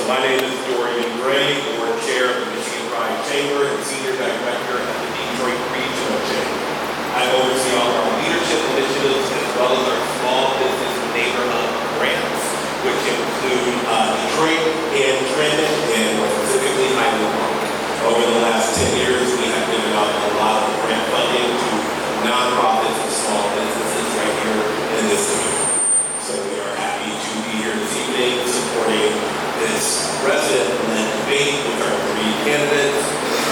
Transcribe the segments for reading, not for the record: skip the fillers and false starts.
my name is Dorian Gray, Board Chair of the Michigan Pride Chamber and Senior Director at the Detroit Regional Chamber. I oversee all of our leadership initiatives as well as our small business and neighborhood grants, which include Detroit and Trenton and more specifically Highland Park. Over the last 10 years, we have given out a lot of grant funding to nonprofits and small businesses right here in this community. So we are happy to be here this evening supporting this resident-led debate with our 3 candidates.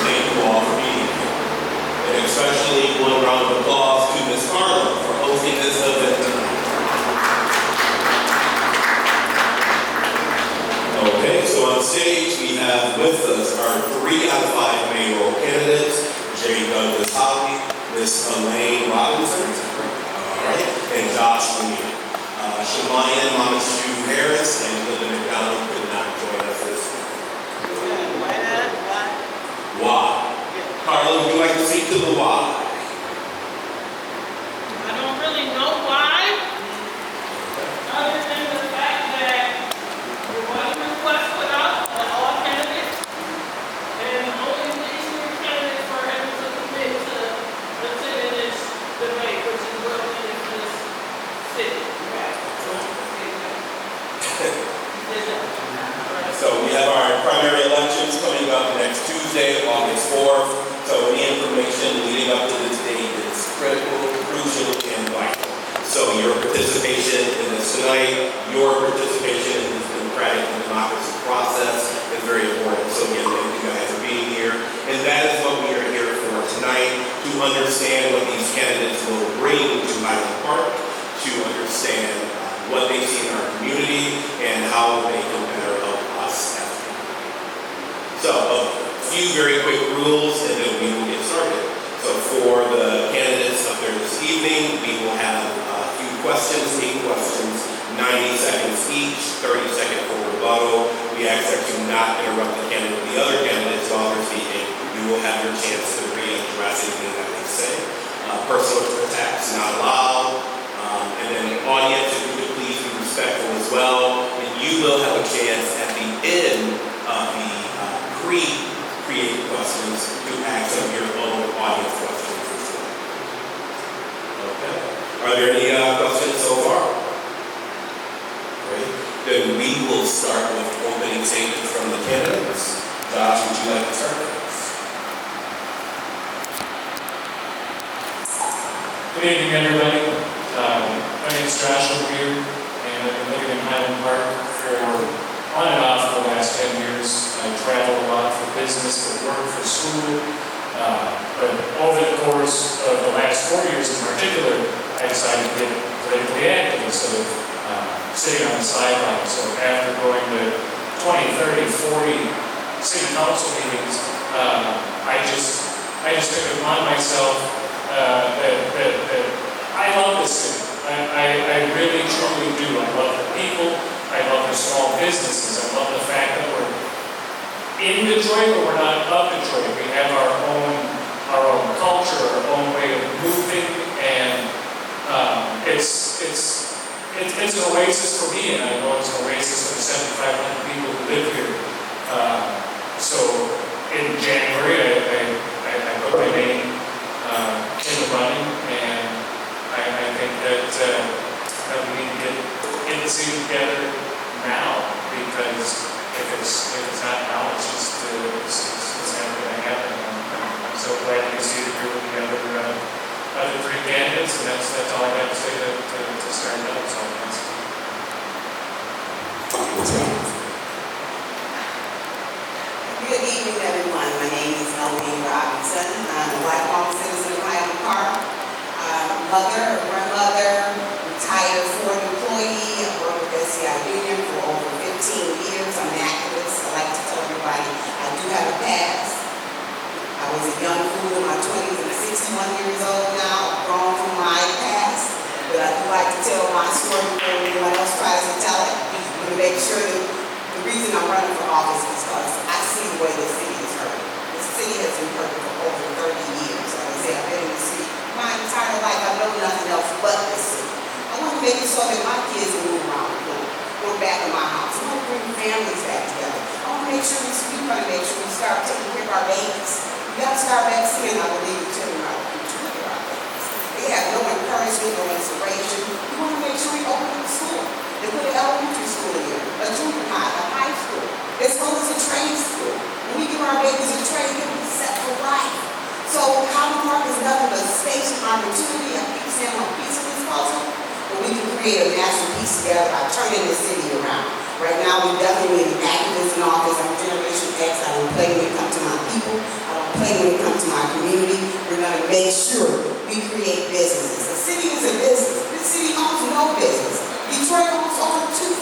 Thank you all for being here. And especially one round of applause to Ms. Harlow for hosting this event tonight. Okay, so on stage we have with us our 3 out of 5 mayoral candidates, J. Douglas Hollie, Ms. Elen Robinson, all right, and Josh LaMere. Shemayan Montague Harris and Linda McDonald could not join us this week. Why not? Why? Carla, would you like to speak to the why? I don't really know why, other than the fact that there was a request put out by all candidates, and only these 3 candidates were able to commit to attending this debate, which is well in this city. So we have our primary elections coming up next Tuesday, August 4th. So any information leading up to this date is critical, crucial, and vital. So your participation in this tonight, your participation in this democratic and democracy process is very important. So again, thank you guys for being here. And that is what we are here for tonight, to understand what these candidates will bring to Highland Park, to understand what they see in our community and how they can better help us as a community. So a few very quick rules and then we will get started. So for the candidates up there this evening, we will have a few questions, 8 questions, 90 seconds each, 30 seconds for rebuttal. We ask that you not interrupt the other candidates while they're speaking. You will have your chance to readdress anything that they say. Personal attacks not allowed. And then the audience, if you could please be respectful as well. And you will have a chance at the end of the pre-created questions to ask some of your own audience questions as well. Okay. Are there any questions so far? Great. Then we will start with opening statements from the candidates. Josh, would you like to start with us? Good evening, everybody. My name is Josh LaMere, and I've been living in Highland Park for on and off for the last 10 years. I travel a lot for business, for work, for school. But over the course of the last 4 years in particular, I decided to get politically active instead of sitting on the sidelines. So after going to 20, 30, 40 city council meetings, I just took it upon myself that I love this city. I really, truly do. I love the people. I love the small businesses. I love the fact that we're in Detroit, but we're not of Detroit. We have our own culture, our own way of moving, and it's an oasis for me, and I know it's an oasis for the 7,500 people who live here. So in January, I put my name in the running, and I think that we need to get the city together now, because if it's not now, it's never going to happen. I'm so glad to see that you're with the other 3 candidates, and that's all I got to say to start it out. So good evening, everyone. My name is Elen Robinson. I'm a lifelong citizen of Highland Park. Mother, grandmother, retired Ford employee. I've worked with SCI Union for over 15 years. I'm an activist. I like to tell everybody I do have a past. I was a young fool in my 20s and 61 years old now. I've grown from my past. But I do like to tell my story before anyone else tries to tell it. I'm going to make sure that the reason I'm running for office is because I see the way the city is hurting. The city has been hurting for over 30 years. Like I said, I've been in the city my entire life. I know nothing else but this city. I want to make it so that my kids can move around the world. Go back to my house. I want to bring families back together. make sure we want to make sure we start taking care of our babies. We got to start back seeing, I believe, the children are future of our babies. They have no encouragement, no inspiration. We want to make sure we open up the school. They put an elementary school in here, a junior high, a high school, as well as a trade school. When we give our babies a trade, they'll be set for life. So Highland Park is nothing but space and opportunity. I keep saying on piece of this puzzle, but we can create a national piece together by turning the city around. Right now, we definitely need activists in office. I'm Generation X. I don't play when it comes to my people. I don't play when it comes to my community. We're going to make sure we create businesses. The city is a business. This city owns no business. Detroit owns over 2,000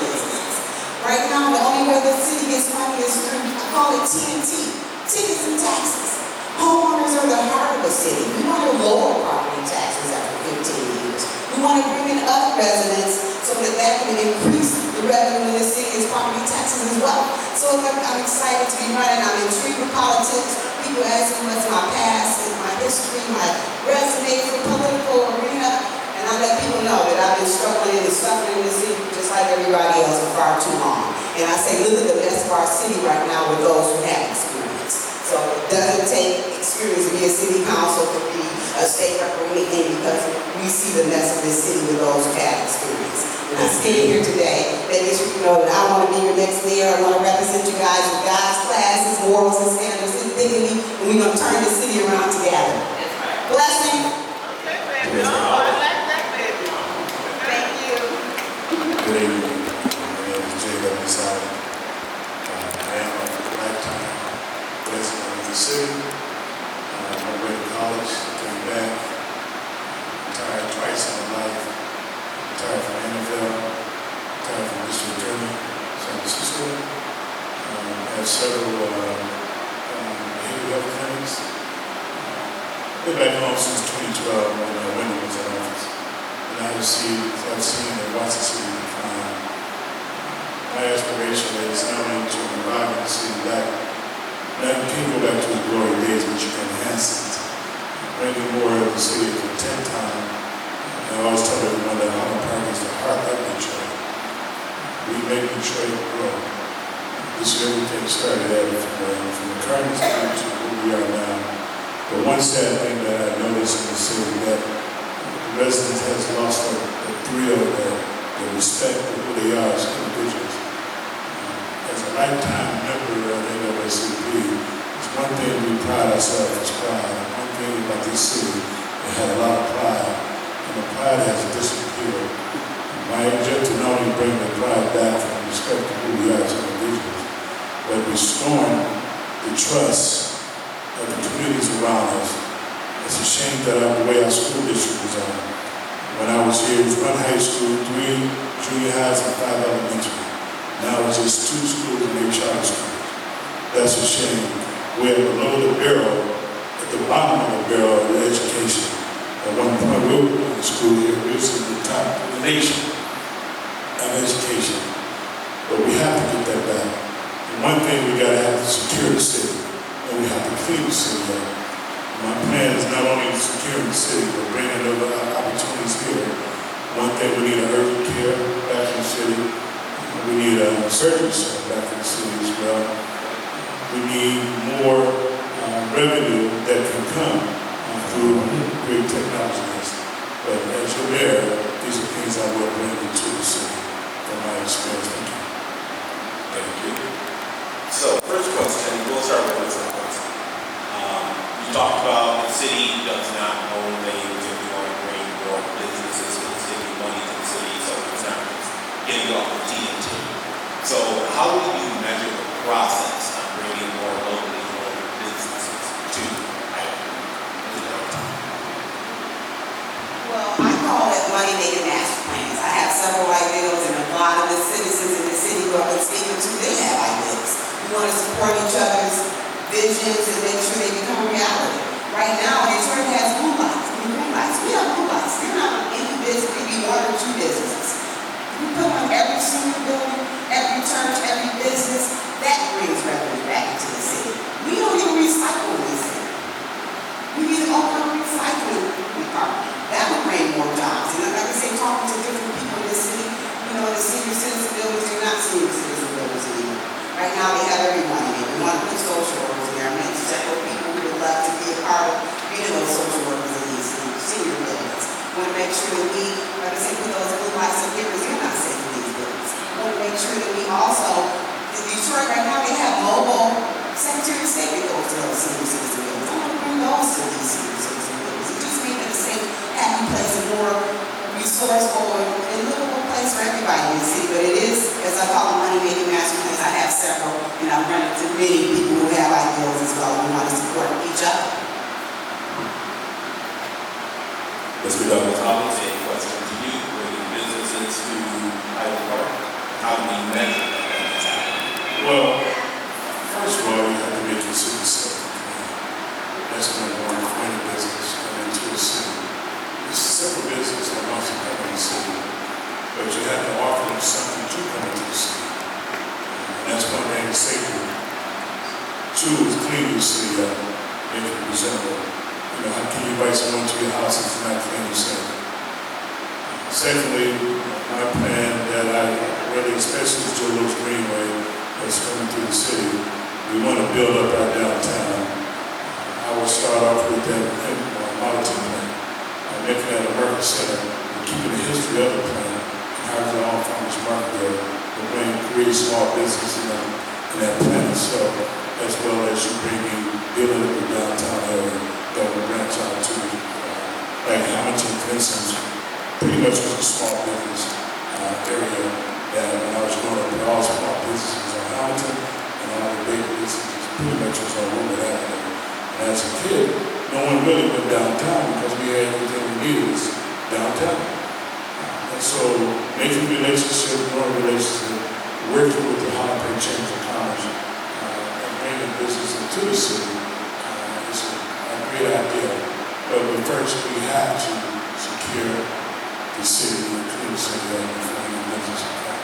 businesses. Right now, the only way the city gets money is through, I call it TNT, tickets and taxes. Homeowners are the heart of the city. We want to lower property taxes after 15 years. We want to bring in other residents so that can increase the revenue in the city as property taxes as well. So I'm excited to be running. I'm intrigued with politics. People ask me what's my past, my history, my resume for the political arena. And I let people know that I've been struggling and suffering in the city just like everybody else for far too long. And I say, look at the best of our city right now with those who have experience. So it doesn't take experience to be a city council, to be a state rep or anything, because we see the mess of this city with those who have experience. And I'm standing here today, making sure you know that I want to be your next mayor. I want to represent you guys with God's classes, morals, and standards, and dignity, and we're going to turn the city around together. Blessing. Okay, baby. Oh, I like that, baby. Thank you. Good evening. My name is J.W. Sally. I am a lifetime resident of the city. I went to college, came back, retired twice in my life. Retired from NFL, retired from District Attorney, San Francisco. Had several behavioral health clinics. Been back home since 2012 when Wendy was in office. And I've seen and watched the city decline. My aspiration is not only to revive the city back, but you can't go back to the glory days, but you can enhance it. Bringing more of the city to 10 times. I always tell everyone that Highland Park is the heart of Detroit. We make Detroit grow. This is everything started out from the current state to where we are now. But one sad thing that I noticed in the city that the residents has lost the thrill, the respect for who they are as individuals. As a lifetime member of NAACP, it's one thing we pride ourselves as pride. One thing about this city, we had a lot of pride. And the pride has disappeared. My objective not only bring the pride back from respect to who we are as individuals, but restoring the trust of the communities around us. It's a shame that the way our school district was on. When I was here, it was 1 high school, 3 junior highs, and 5 elementary. Now it's just 2 schools and 8 charter schools. That's a shame. We're below the barrel, at the bottom of the barrel of education. At one point, we were in school here, we was at the top of the nation of education. But we have to get that back. And one thing we got to have to secure the city, and we have to clean the city up. My plan is not only securing the city, but bringing other opportunities here. One thing, we need an urgent care back in the city. We need a surgery center back in the city as well. We need more revenue that can come through great technologies. But as your mayor, these are things I will bring into the city from my experience. Thank you. So, first question, we'll start with this question. You talked about the city does not own things if you want to bring more businesses to the city, money to the city, so it's not just getting off the TNT. So, how do you measure the process of bringing more locally owned businesses to downtown? Well, I call it money-making master plans. I have several ideas, and a lot of the citizens in the city who I've been speaking to, they have ideas. We want to support each other's visions and make sure they become a reality. Right now, Detroit has blue lights. We have blue lights. They're not on any business, maybe 1 or 2 businesses. We put on every single building, every church, every business. That brings revenue back into the city. We don't even recycle in this city. We need to open up a recycling department. That would bring more jobs. And like I say, talking to different people in the city, you know, the senior citizen buildings, they're not senior citizen buildings anymore. Right now, they sure that we, like I said, put those blue lights up here because you're not safe in these buildings. We want to make sure that we also, in Detroit right now, they have mobile Secretary of State that goes to those senior citizen buildings. I want to bring those to these senior citizen buildings. It just makes it a safe, happy place, and more resourceful and livable place for everybody in the city. But it is, as I call it, money making master plans. I have several, and I've run into many people who have ideas as well. We want to support each other. Mr. Douglas Hollins, any questions to you, bringing businesses to Highland Park? How do we measure that? Well, first of all, you have to make your city safe. That's number one for any business coming into the city. It's a simple business that wants to come in the city, but you have to offer them something to come into the city. And that's one thing, safety. Two is clean your city up, make it presentable. You know, how can you invite someone to your house if it's not clean and safe? Secondly, my plan that I really, especially with Joe Louis Greenway that's coming through the city, we want to build up our downtown. I will start off with that Mountain plan, making that a market center, and keeping the history of the plan, and how the all farmers market there, and bring create small business in that plan itself, as well as you bringing building up the downtown area that will branch out to, like Hamilton, for instance, pretty much was a small business area that when I was growing up, all small businesses on Hamilton and all the big businesses pretty much was on Woodward Avenue. And as a kid, no one really went downtown because we had everything we needed was downtown. And so making relationships, growing relationship, working with the Highland Park Chamber of Commerce, and bringing business into the city is a great idea. But first, we have to secure the city, including the city before any business can come.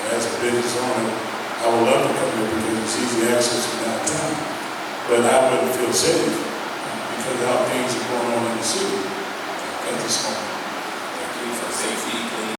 And as a business owner, I would love to come here because it's easy access to downtown. But I wouldn't feel safe because of how things are going on in the city at this moment. Thank you for safety.